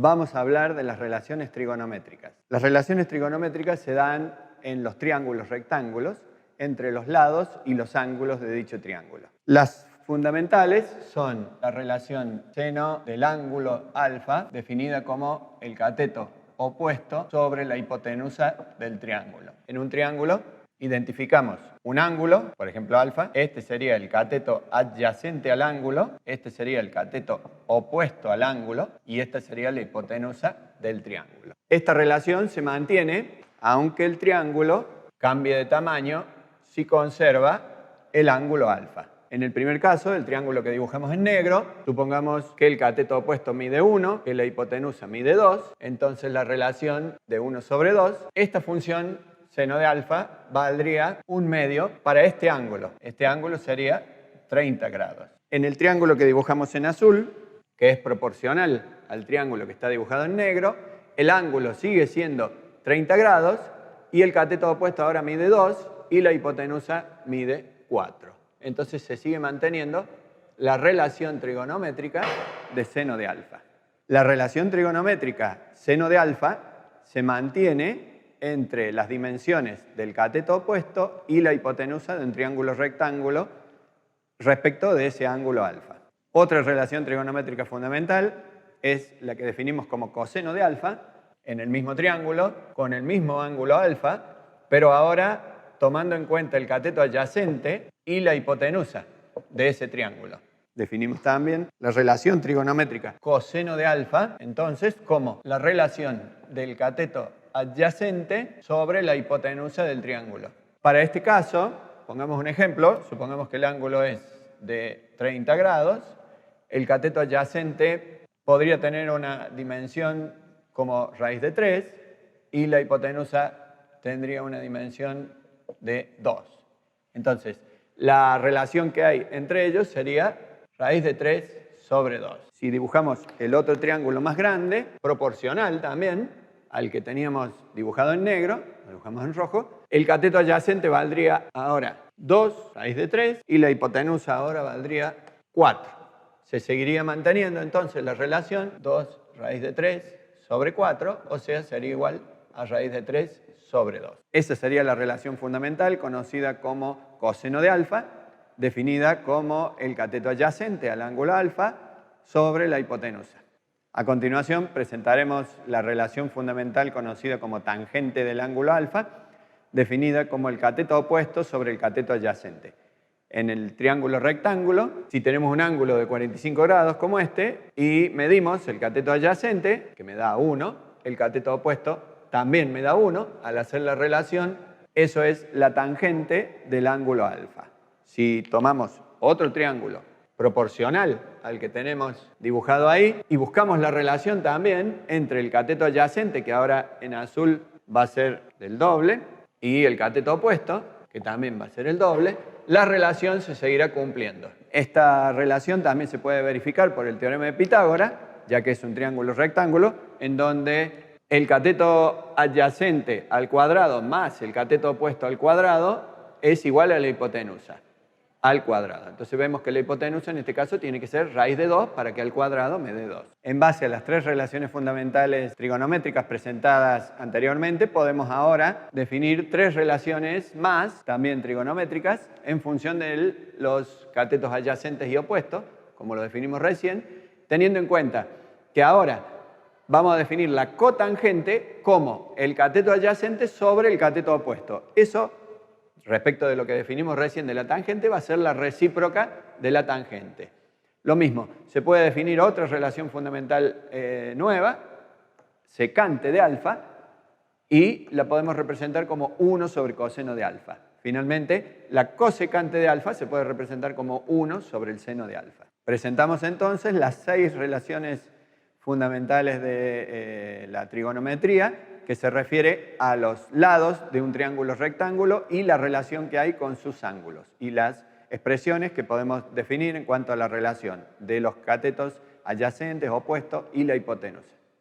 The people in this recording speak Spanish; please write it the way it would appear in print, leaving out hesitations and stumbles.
vamos a hablar de las relaciones trigonométricas. Las relaciones trigonométricas se dan en los triángulos rectángulos entre los lados y los ángulos de dicho triángulo. Las fundamentales son la relación seno del ángulo alfa, definida como el cateto opuesto sobre la hipotenusa del triángulo. En un triángulo identificamos un ángulo, por ejemplo alfa, este sería el cateto adyacente al ángulo, este sería el cateto opuesto al ángulo y esta sería la hipotenusa del triángulo. Esta relación se mantiene aunque el triángulo cambie de tamaño si conserva el ángulo alfa. En el primer caso, el triángulo que dibujamos en negro, supongamos que el cateto opuesto mide 1, que la hipotenusa mide 2, entonces la relación de 1 sobre 2, esta función seno de alfa valdría 1/2 para este ángulo. Este ángulo sería 30 grados. En el triángulo que dibujamos en azul, que es proporcional al triángulo que está dibujado en negro, el ángulo sigue siendo 30 grados y el cateto opuesto ahora mide 2 y la hipotenusa mide 4. Entonces se sigue manteniendo la relación trigonométrica de seno de alfa. La relación trigonométrica seno de alfa se mantiene entre las dimensiones del cateto opuesto y la hipotenusa de un triángulo rectángulo respecto de ese ángulo alfa. Otra relación trigonométrica fundamental es la que definimos como coseno de alfa, en el mismo triángulo, con el mismo ángulo alfa, pero ahora tomando en cuenta el cateto adyacente y la hipotenusa de ese triángulo. Definimos también la relación trigonométrica coseno de alfa, entonces, como la relación del cateto adyacente sobre la hipotenusa del triángulo. Para este caso, pongamos un ejemplo, supongamos que el ángulo es de 30 grados, el cateto adyacente podría tener una dimensión como raíz de 3 y la hipotenusa tendría una dimensión de 2. Entonces, la relación que hay entre ellos sería raíz de 3 sobre 2. Si dibujamos el otro triángulo más grande, proporcional también al que teníamos dibujado en negro, lo dibujamos en rojo, el cateto adyacente valdría ahora 2 raíz de 3 y la hipotenusa ahora valdría 4. Se seguiría manteniendo entonces la relación 2 raíz de 3 sobre 4, o sea, sería igual a raíz de 3 sobre 2. Esa sería la relación fundamental conocida como coseno de alfa, definida como el cateto adyacente al ángulo alfa sobre la hipotenusa. A continuación presentaremos la relación fundamental conocida como tangente del ángulo alfa, definida como el cateto opuesto sobre el cateto adyacente. En el triángulo rectángulo, si tenemos un ángulo de 45 grados como este y medimos el cateto adyacente, que me da 1, el cateto opuesto también me da 1, al hacer la relación, eso es la tangente del ángulo alfa. Si tomamos otro triángulo proporcional al que tenemos dibujado ahí y buscamos la relación también entre el cateto adyacente, que ahora en azul va a ser del doble, y el cateto opuesto, que también va a ser el doble, la relación se seguirá cumpliendo. Esta relación también se puede verificar por el teorema de Pitágoras, ya que es un triángulo rectángulo, en donde el cateto adyacente al cuadrado más el cateto opuesto al cuadrado es igual a la hipotenusa al cuadrado. Entonces vemos que la hipotenusa en este caso tiene que ser raíz de 2 para que al cuadrado me dé 2. En base a las tres relaciones fundamentales trigonométricas presentadas anteriormente, podemos ahora definir tres relaciones más, también trigonométricas, en función de los catetos adyacentes y opuestos, como lo definimos recién, teniendo en cuenta que ahora vamos a definir la cotangente como el cateto adyacente sobre el cateto opuesto. Eso, respecto de lo que definimos recién de la tangente, va a ser la recíproca de la tangente. Lo mismo, se puede definir otra relación fundamental nueva, secante de alfa, y la podemos representar como 1 sobre coseno de alfa. Finalmente, la cosecante de alfa se puede representar como 1 sobre el seno de alfa. Presentamos entonces las 6 relaciones fundamentales de la trigonometría, que se refiere a los lados de un triángulo rectángulo y la relación que hay con sus ángulos y las expresiones que podemos definir en cuanto a la relación de los catetos adyacentes, opuestos y la hipotenusa.